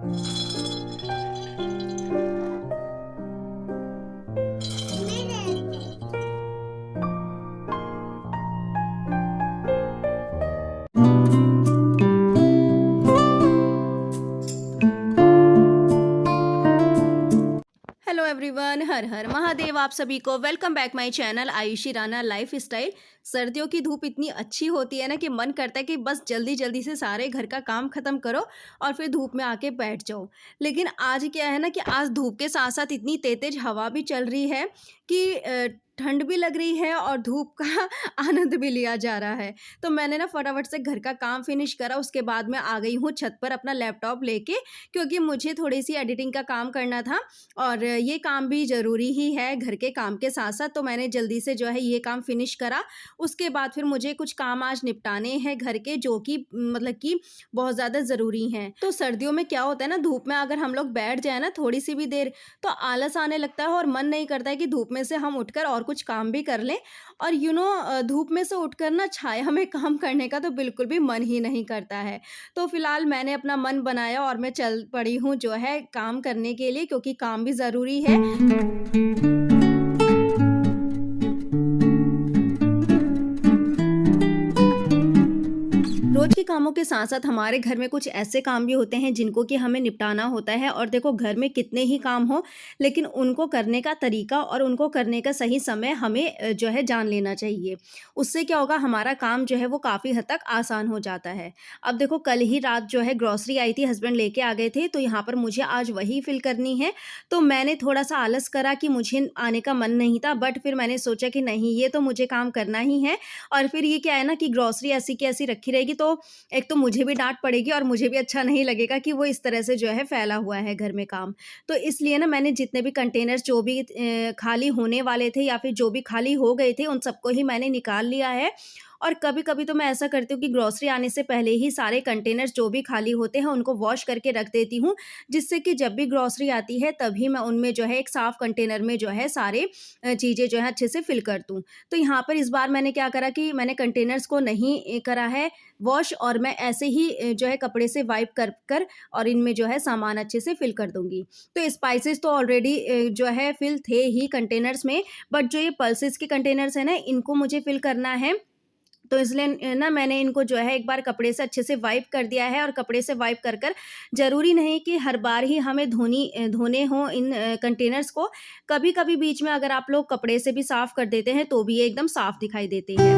Hello everyone, हर हर महादेव। आप सभी को welcome back my channel Ayushi Rana life style. सर्दियों की धूप इतनी अच्छी होती है ना कि मन करता है कि बस जल्दी जल्दी से सारे घर का काम खत्म करो और फिर धूप में आके बैठ जाओ। लेकिन आज क्या है ना कि आज धूप के साथ साथ इतनी तेज तेज हवा भी चल रही है कि ठंड भी लग रही है और धूप का आनंद भी लिया जा रहा है। तो मैंने ना फटाफट से घर का काम फिनिश करा, उसके बाद मैं आ गई हूँ छत पर अपना लैपटॉप लेके, क्योंकि मुझे थोड़ी सी एडिटिंग का काम करना था और ये काम भी ज़रूरी ही है घर के काम के साथ-साथ। तो मैंने जल्दी से जो है ये काम फ़िनिश करा। उसके बाद फिर मुझे कुछ काम आज निपटाने हैं घर के, जो कि मतलब कि बहुत ज़्यादा ज़रूरी हैं। तो सर्दियों में क्या होता है ना, धूप में अगर हम लोग बैठ जाएँ ना थोड़ी-सी भी देर, तो आलस आने लगता है और मन नहीं करता है कि धूप में से हम उठकर और कुछ काम भी कर लें। और धूप में से उठकर ना छाया में काम करने का तो बिल्कुल भी मन ही नहीं करता है। तो फिलहाल मैंने अपना मन बनाया और मैं चल पड़ी हूँ जो है काम करने के लिए, क्योंकि काम भी ज़रूरी है। रोज के कामों के साथ-साथ हमारे घर में कुछ ऐसे काम भी होते हैं जिनको कि हमें निपटाना होता है। और देखो, घर में कितने ही काम हो, लेकिन उनको करने का तरीका और उनको करने का सही समय हमें जो है जान लेना चाहिए। उससे क्या होगा, हमारा काम जो है वो काफ़ी हद तक आसान हो जाता है। अब देखो, कल ही रात जो है ग्रोसरी आई थी, हस्बैंड लेके आ गए थे, तो यहाँ पर मुझे आज वही फिल करनी है। तो मैंने थोड़ा-सा आलस करा कि मुझे आने का मन नहीं था, बट फिर मैंने सोचा कि नहीं, ये तो मुझे काम करना ही है। और फिर ये क्या है ना कि ग्रोसरी ऐसी की ऐसी रखी रहेगी, तो एक तो मुझे भी डाँट पड़ेगी और मुझे भी अच्छा नहीं लगेगा कि वो इस तरह से जो है फैला हुआ है घर में काम। तो इसलिए ना मैंने जितने भी कंटेनर्स जो भी खाली होने वाले थे या फिर जो भी खाली हो गए थे, उन सबको ही मैंने निकाल लिया है। और कभी-कभी तो मैं ऐसा करती हूँ कि ग्रोसरी आने से पहले ही सारे कंटेनर्स जो भी खाली होते हैं उनको वॉश करके रख देती हूँ, जिससे कि जब भी ग्रोसरी आती है तभी मैं उनमें जो है एक साफ कंटेनर में जो है सारे चीज़ें जो है अच्छे से फिल कर दूँ। तो यहाँ पर इस बार मैंने क्या करा कि मैंने कंटेनर्स को नहीं करा है वॉश, और मैं ऐसे ही जो है कपड़े से वाइप कर कर और इनमें जो है सामान अच्छे से फिल कर दूँगी। तो स्पाइसेस तो ऑलरेडी जो है फिल थे ही कंटेनर्स में, बट जो ये पल्सेस के कंटेनर्स हैं ना, इनको मुझे फिल करना है। तो इसलिए ना मैंने इनको जो है एक बार कपड़े से अच्छे से वाइप कर दिया है। और कपड़े से वाइप कर कर ज़रूरी नहीं कि हर बार ही हमें धोने हों इन कंटेनर्स को। कभी-कभी बीच में अगर आप लोग कपड़े से भी साफ़ कर देते हैं तो भी ये एकदम साफ़ दिखाई देते हैं।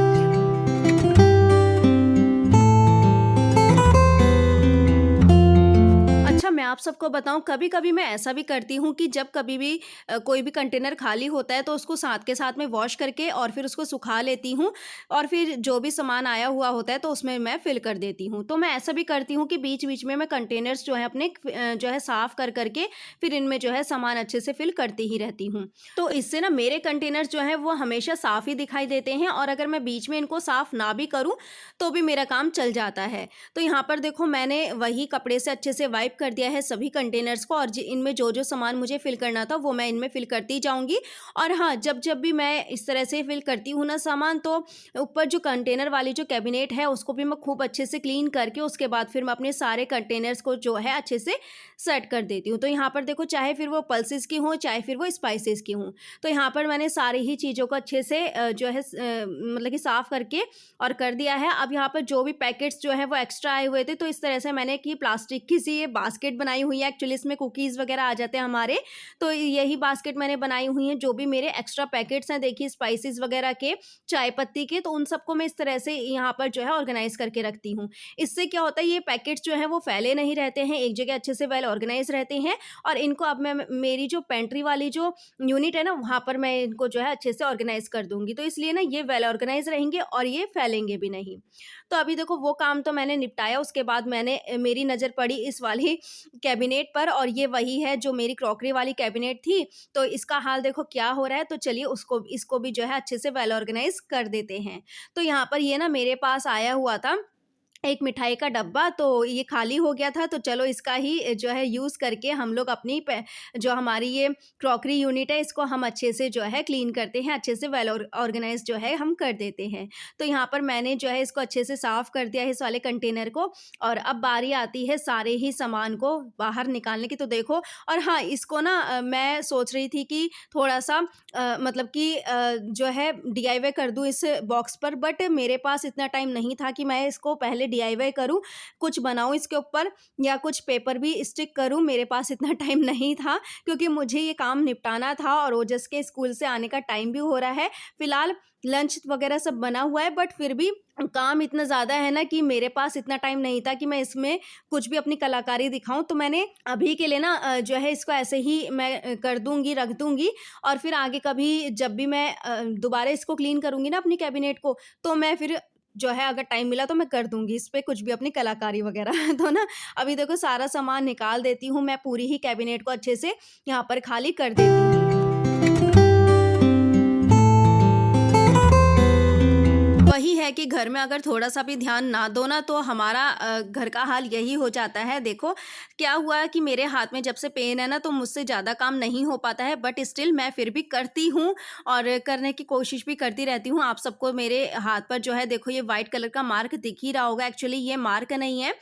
अच्छा, मैं आप सबको बताऊँ, कभी-कभी मैं ऐसा भी करती हूँ कि जब कभी भी कोई भी कंटेनर खाली होता है तो उसको साथ के साथ में वॉश करके और फिर उसको सुखा लेती हूँ, और फिर जो भी सामान आया हुआ होता है तो उसमें मैं फ़िल कर देती हूँ। तो मैं ऐसा भी करती हूँ कि बीच-बीच में मैं कंटेनर्स जो है अपने जो है साफ़ कर कर के फिर इनमें जो है सामान अच्छे से फ़िल करती ही रहती हूँ। तो इससे ना मेरे कंटेनर्स जो हैं वो हमेशा साफ़ ही दिखाई देते हैं, और अगर मैं बीच में इनको साफ़ ना भी करूँ तो भी मेरा काम चल जाता है। तो यहाँ पर देखो, मैंने वही कपड़े से अच्छे से वाइप कर दिया है सभी कंटेनर्स को, और इनमें जो जो सामान मुझे फिल करना था वो मैं इनमें फिल करती जाऊंगी। और हाँ, जब जब भी मैं इस तरह से फिल करती हूँ ना सामान, तो ऊपर जो कंटेनर वाली जो कैबिनेट है उसको भी मैं खूब अच्छे से क्लीन करके उसके बाद फिर मैं अपने सारे कंटेनर्स को जो है अच्छे से सेट कर देती हूँ। तो यहाँ पर देखो, चाहे फिर वो पल्सेस की हों चाहे फिर वो स्पाइसेस की हों, तो यहाँ पर मैंने सारी ही चीज़ों को अच्छे से जो है मतलब कि साफ़ करके और कर दिया है। अब यहाँ पर जो भी पैकेट्स जो है वो एक्स्ट्रा आए हुए थे, तो इस तरह से मैंने कि प्लास्टिक की सी ये बास्केट बनाई हुई है। एक्चुअली इसमें कुकीज़ वगैरह आ जाते हैं हमारे, तो यही बास्केट मैंने बनाई हुई है। जो भी मेरे एक्स्ट्रा पैकेट्स हैं, देखिए स्पाइसेस वगैरह के, चाय पत्ती के, तो उन सबको मैं इस तरह से यहाँ पर जो है ऑर्गेनाइज़ करके रखती हूँ। इससे क्या होता है, ये पैकेट्स जो हैं वो फैले नहीं रहते हैं, एक जगह अच्छे से वेल ऑर्गेनाइज़ रहते हैं। और इनको अब मैं मेरी जो पेंट्री वाली जो यूनिट है ना, वहाँ पर मैं इनको जो है अच्छे से ऑर्गेनाइज़ कर दूँगी। तो इसलिए ना ये वेल ऑर्गेनाइज़ रहेंगे और ये फैलेंगे भी नहीं। तो अभी देखो, वो काम तो मैंने निपटाया, उसके बाद मेरी नज़र पड़ी इस वाली कैबिनेट पर, और ये वही है जो मेरी क्रॉकरी वाली कैबिनेट थी। तो इसका हाल देखो क्या हो रहा है, तो चलिए इसको भी जो है अच्छे से वेल ऑर्गेनाइज़ कर देते हैं। तो यहाँ पर ये ना मेरे पास आया हुआ था, एक मिठाई का डब्बा, तो ये खाली हो गया था, तो चलो इसका ही जो है यूज़ करके हम लोग अपनी पे जो हमारी ये क्रॉकरी यूनिट है, इसको हम अच्छे से जो है क्लीन करते हैं, अच्छे से वेल ऑर्गेनाइज़ जो है हम कर देते हैं। तो यहाँ पर मैंने जो है इसको अच्छे से साफ़ कर दिया है इस वाले कंटेनर को, और अब बारी आती है सारे ही सामान को बाहर निकालने की। तो देखो, और हाँ, इसको ना मैं सोच रही थी कि थोड़ा-सा मतलब कि जो है डीआईवाई कर दूँ इस बॉक्स पर, बट मेरे पास इतना टाइम नहीं था कि मैं इसको पहले डीआईवाई करूँ, कुछ बनाऊँ इसके ऊपर या कुछ पेपर भी स्टिक करूँ। मेरे पास इतना टाइम नहीं था, क्योंकि मुझे ये काम निपटाना था और ओजस के स्कूल से आने का टाइम भी हो रहा है। फिलहाल लंच वगैरह सब बना हुआ है, बट फिर भी काम इतना ज़्यादा है ना कि मेरे पास इतना टाइम नहीं था कि मैं इसमें कुछ भी अपनी कलाकारी दिखाऊँ। तो मैंने अभी के लिए ना जो है इसको ऐसे ही मैं कर दूँगी, रख दूँगी, और फिर आगे कभी जब भी मैं दोबारा इसको क्लीन करूँगी ना अपनी कैबिनेट को, तो मैं फिर जो है अगर टाइम मिला तो मैं कर दूँगी इस पे कुछ भी अपनी कलाकारी वगैरह। तो ना अभी देखो सारा सामान निकाल देती हूँ, मैं पूरी ही कैबिनेट को अच्छे से यहाँ पर खाली कर देती हूँ। वही है कि घर में अगर थोड़ा-सा भी ध्यान ना दो ना, तो हमारा घर का हाल यही हो जाता है। देखो, क्या हुआ है कि मेरे हाथ में जब से पेन है ना, तो मुझसे ज़्यादा काम नहीं हो पाता है, बट स्टिल मैं फिर भी करती हूँ और करने की कोशिश भी करती रहती हूँ। आप सबको मेरे हाथ पर जो है देखो ये व्हाइट कलर का मार्क दिख ही रहा होगा। एक्चुअली ये मार्क नहीं है,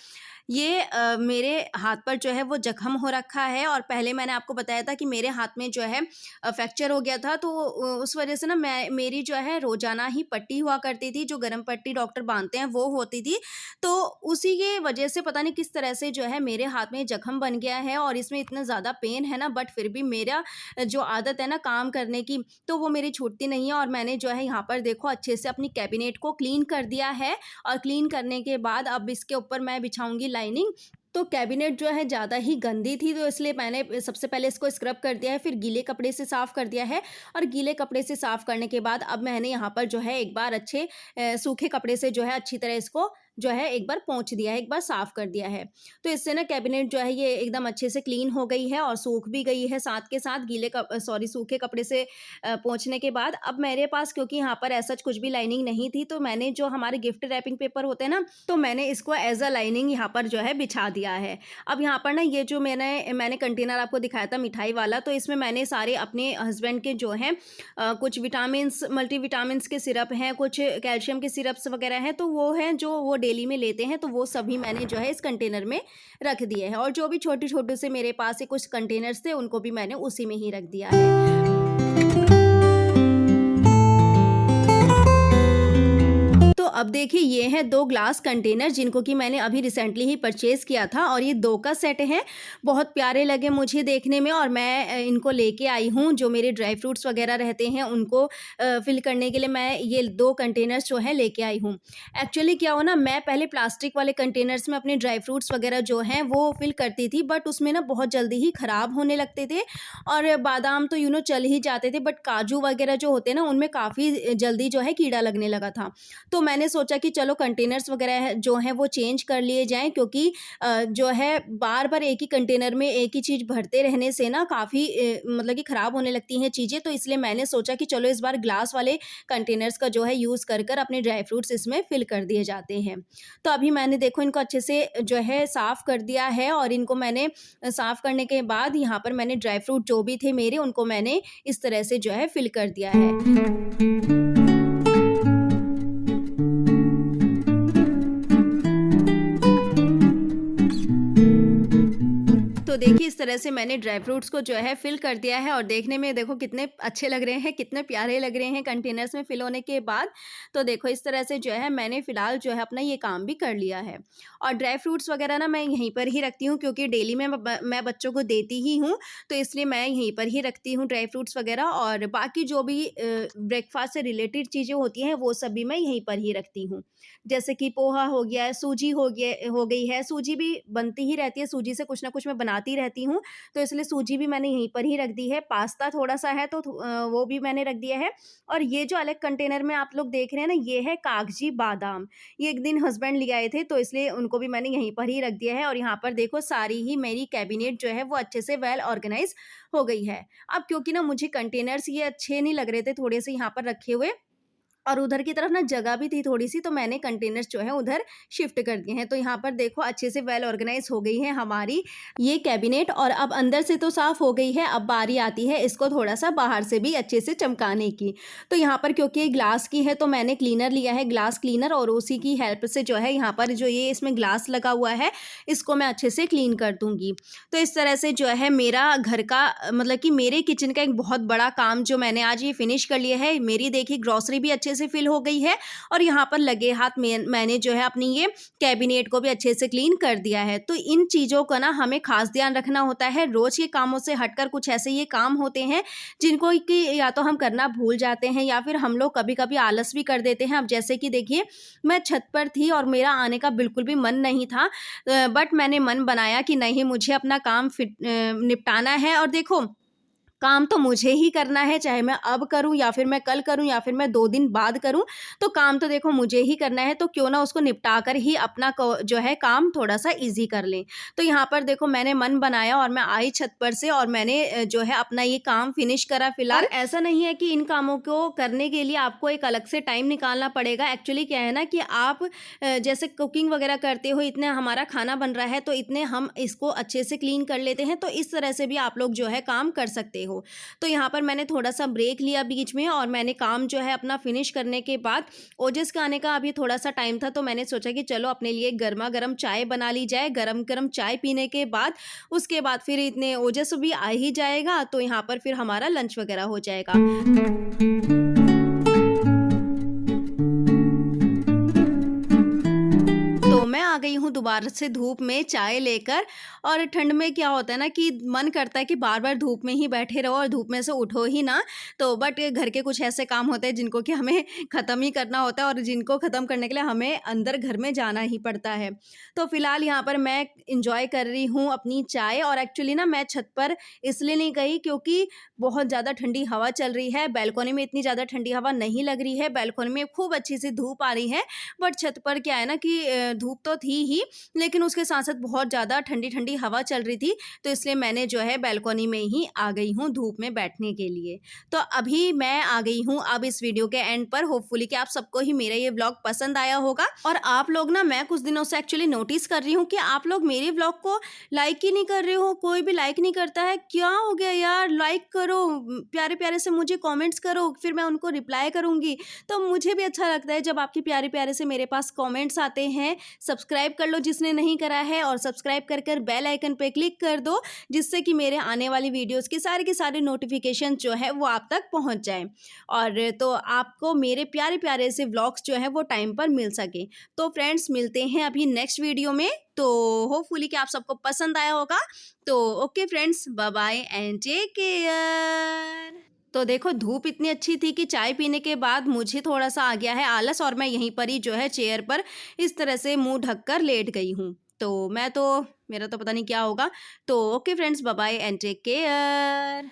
ये मेरे हाथ पर जो है वो जख्म हो रखा है, और पहले मैंने आपको बताया था कि मेरे हाथ में जो है फ्रैक्चर हो गया था, तो उस वजह से ना मेरी जो है रोज़ाना ही पट्टी हुआ करती थी, जो गरम पट्टी डॉक्टर बाँधते हैं वो होती थी। तो उसी के वजह से पता नहीं किस तरह से जो है मेरे हाथ में जख्म बन गया है, और इसमें इतना ज़्यादा पेन है ना, बट फिर भी मेरा जो आदत है ना काम करने की, तो वो मेरी छूटती नहीं है। और मैंने जो है यहाँ पर देखो अच्छे से अपनी कैबिनेट को क्लीन कर दिया है, और क्लीन करने के बाद अब इसके ऊपर मैं बिछाऊँगी लाइनिंग। तो कैबिनेट जो है ज़्यादा ही गंदी थी, तो इसलिए मैंने सबसे पहले इसको स्क्रब कर दिया है, फिर गीले कपड़े से साफ़ कर दिया है, और गीले कपड़े से साफ़ करने के बाद अब मैंने यहाँ पर जो है एक बार अच्छे सूखे कपड़े से जो है अच्छी तरह इसको जो है एक बार पोंछ दिया है, एक बार साफ़ कर दिया है। तो इससे ना कैबिनेट जो है ये एकदम अच्छे से क्लीन हो गई है और सूख भी गई है साथ के साथ सूखे कपड़े से पोंछने के बाद। अब मेरे पास क्योंकि यहाँ पर ऐसा कुछ भी लाइनिंग नहीं थी, तो मैंने जो हमारे गिफ्ट रैपिंग पेपर होते हैं ना, तो मैंने इसको एज़ अ लाइनिंग यहाँ पर जो है बिछा दिया है। अब यहाँ पर ना ये जो मैंने कंटेनर आपको दिखाया था मिठाई वाला, तो इसमें मैंने सारे अपने हस्बैंड के जो हैं कुछ विटामिन्स, मल्टीविटामिन्स के सिरप हैं, कुछ कैल्शियम के सिरप्स वगैरह हैं, तो वो हैं जो वो डेली में लेते हैं, तो वो सभी मैंने जो है इस कंटेनर में रख दिए हैं, और जो भी छोटे-छोटे से मेरे पास से कुछ कंटेनर्स थे, उनको भी मैंने उसी में ही रख दिया है। तो अब देखिए ये हैं 2 ग्लास कंटेनर, जिनको कि मैंने अभी रिसेंटली ही परचेज़ किया था, और ये 2 का सेट है। बहुत प्यारे लगे मुझे देखने में, और मैं इनको लेके आई हूँ। जो मेरे ड्राई फ्रूट्स वगैरह रहते हैं उनको फ़िल करने के लिए मैं ये 2 कंटेनर्स जो हैं लेके आई हूँ। एक्चुअली क्या हुआ ना, मैं पहले प्लास्टिक वाले कंटेनर्स में अपने ड्राई फ्रूट्स वगैरह जो हैं वो फ़िल करती थी, बट उसमें ना बहुत जल्दी ही ख़राब होने लगते थे, और बादाम तो चल ही जाते थे, बट काजू वगैरह जो होते हैं ना, उनमें काफ़ी जल्दी जो है कीड़ा लगने लगा था। तो मैंने सोचा कि चलो कंटेनर्स वगैरह जो हैं वो चेंज कर लिए जाएँ, क्योंकि जो है बार-बार एक ही कंटेनर में एक ही चीज़ भरते रहने से ना काफ़ी मतलब कि ख़राब होने लगती हैं चीज़ें। तो इसलिए मैंने सोचा कि चलो इस बार ग्लास वाले कंटेनर्स का जो है यूज़ कर अपने ड्राई फ्रूट्स इसमें फ़िल कर दिए जाते हैं। तो अभी मैंने देखो इनको अच्छे से जो है साफ़ कर दिया है, और इनको मैंने साफ़ करने के बाद यहाँ पर मैंने ड्राई फ्रूट जो भी थे मेरे, उनको मैंने इस तरह से जो है फ़िल कर दिया है। तो देखिए इस तरह से मैंने ड्राई फ्रूट्स को जो है फ़िल कर दिया है, और देखने में देखो कितने अच्छे लग रहे हैं, कितने प्यारे लग रहे हैं कंटेनर्स में फ़िल होने के बाद। तो देखो इस तरह से जो है मैंने फ़िलहाल जो है अपना ये काम भी कर लिया है। और ड्राई फ्रूट्स वगैरह ना मैं यहीं पर ही रखती हूँ, क्योंकि डेली में मैं बच्चों को देती ही हूँ, तो इसलिए मैं यहीं पर ही रखती हूँ ड्राई फ्रूट्स वगैरह, और बाकी जो भी ब्रेकफ़ास्ट से रिलेटेड चीज़ें होती हैं वो सब भी मैं यहीं पर ही रखती हूँ। जैसे कि पोहा हो गया, सूजी हो गई है, सूजी भी बनती ही रहती है, सूजी से कुछ ना कुछ मैं बनाती रहती हूँ, तो इसलिए सूजी भी मैंने यहीं पर ही रख दी है। पास्ता थोड़ा-सा है, तो वो भी मैंने रख दिया है, और ये जो अलग कंटेनर में आप लोग देख रहे हैं ना, ये है कागजी बादाम। ये एक दिन हस्बैंड ले आए थे, तो इसलिए उनको भी मैंने यहीं पर ही रख दिया है, और यहाँ पर देखो सारी ही मेरी कैबिनेट जो है वो अच्छे से वेल ऑर्गनाइज़ हो गई है। अब क्योंकि ना मुझे कंटेनर्स ये अच्छे नहीं लग रहे थे थोड़े से यहाँ पर रखे हुए, और उधर की तरफ ना जगह भी थी थोड़ी-सी, तो मैंने कंटेनर्स जो है उधर शिफ्ट कर दिए हैं। तो यहाँ पर देखो अच्छे से वेल ऑर्गेनाइज़ हो गई है हमारी ये कैबिनेट, और अब अंदर से तो साफ़ हो गई है, अब बारी आती है इसको थोड़ा-सा बाहर से भी अच्छे से चमकाने की। तो यहाँ पर क्योंकि ये ग्लास की है तो मैंने क्लीनर लिया है, ग्लास क्लीनर, और उसी की हेल्प से जो है यहाँ पर जो ये इसमें ग्लास लगा हुआ है, इसको मैं अच्छे से क्लीन कर दूँगी। तो इस तरह से जो है मेरा घर का मतलब कि मेरे किचन का एक बहुत बड़ा काम जो मैंने आज ये फिनिश कर लिया है। मेरी देखिए ग्रोसरी भी अच्छे से फिल हो गई है, और यहाँ पर लगे हाथ मैंने जो है अपनी ये कैबिनेट को भी अच्छे से क्लीन कर दिया है। तो इन चीज़ों का ना हमें खास ध्यान रखना होता है। रोज़ के कामों से हटकर कुछ ऐसे ये काम होते हैं जिनको कि या तो हम करना भूल जाते हैं, या फिर हम लोग कभी-कभी आलस भी कर देते हैं। अब जैसे कि देखिए मैं छत पर थी और मेरा आने का बिल्कुल भी मन नहीं था, बट मैंने मन बनाया कि नहीं, मुझे अपना काम निपटाना है, और देखो काम तो मुझे ही करना है, चाहे मैं अब करूँ या फिर मैं कल करूँ या फिर मैं 2 दिन बाद करूँ, तो काम तो देखो मुझे ही करना है, तो क्यों ना उसको निपटा कर ही अपना जो है काम थोड़ा-सा ईज़ी कर लें। तो यहाँ पर देखो मैंने मन बनाया और मैं आई छत पर से, और मैंने जो है अपना ये काम फिनिश करा फिलहाल। और ऐसा नहीं है कि इन कामों को करने के लिए आपको एक अलग से टाइम निकालना पड़ेगा। एक्चुअली क्या है ना कि आप जैसे कुकिंग वगैरह करते हो, इतने हमारा खाना बन रहा है तो इतने हम इसको अच्छे से क्लीन कर लेते हैं, तो इस तरह से भी आप लोग जो है काम कर सकते हो। तो यहाँ पर मैंने थोड़ा-सा ब्रेक लिया बीच में, और मैंने काम जो है अपना फिनिश करने के बाद ओजस के आने का अभी थोड़ा-सा टाइम था, तो मैंने सोचा कि चलो अपने लिए गरमा-गरम चाय बना ली जाए। गरम-गरम चाय पीने के बाद उसके बाद फिर इतने ओजस भी आ ही जाएगा, तो यहाँ पर फिर हमारा लंच वगैरह हो जाएगा। तो मैं आ गई हूँ दोबारा से धूप में चाय लेकर, और ठंड में क्या होता है ना कि मन करता है कि बार-बार धूप में ही बैठे रहो और धूप में से उठो ही ना। तो बट घर के कुछ ऐसे काम होते हैं जिनको कि हमें ख़त्म ही करना होता है, और जिनको ख़त्म करने के लिए हमें अंदर घर में जाना ही पड़ता है। तो फ़िलहाल यहाँ पर मैं एन्जॉय कर रही हूँ अपनी चाय, और एक्चुअली ना मैं छत पर इसलिए नहीं गई क्योंकि बहुत ज़्यादा ठंडी हवा चल रही है। बालकनी में इतनी ज़्यादा ठंडी हवा नहीं लग रही है, बालकनी में खूब अच्छी सी धूप आ रही है। बट छत पर क्या है ना कि धूप तो थी ही, लेकिन उसके साथ-साथ बहुत ज़्यादा ठंडी-ठंडी हवा चल रही थी, तो इसलिए मैंने जो है बालकनी में ही आ गई हूँ धूप में बैठने के लिए। तो अभी मैं आ गई हूँ अब इस वीडियो के एंड पर। होपफुली कि आप सबको ही मेरा ये व्लॉग पसंद आया होगा, और आप लोग ना, मैं कुछ दिनों से एक्चुअली नोटिस कर रही हूँ कि आप लोग मेरे व्लॉग को लाइक ही नहीं कर रहे हो, कोई भी लाइक नहीं करता है। क्या हो गया यार? लाइक करो, प्यारे-प्यारे से मुझे कमेंट्स करो, फिर मैं उनको रिप्लाई करूँगी। तो मुझे भी अच्छा लगता है जब आपके प्यारे-प्यारे से मेरे पास कमेंट्स आते हैं। सब्सक्राइब कर लो जिसने नहीं करा है, और सब्सक्राइब कर कर बेल आइकन पे क्लिक कर दो, जिससे कि मेरे आने वाली वीडियोस के सारे नोटिफिकेशन जो है वो आप तक पहुंच जाए, और तो आपको मेरे प्यारे-प्यारे से व्लॉग्स जो है वो टाइम पर मिल सके। तो फ्रेंड्स, मिलते हैं अभी नेक्स्ट वीडियो में। तो होपफुली कि आप सबको पसंद आया होगा। तो okay friends, bye bye and take care. तो देखो धूप इतनी अच्छी थी कि चाय पीने के बाद मुझे थोड़ा-सा आ गया है आलस, और मैं यहीं पर ही जो है चेयर पर इस तरह से मुँह ढककर लेट गई हूँ। तो मेरा तो पता नहीं क्या होगा। तो okay friends, bye bye and take care.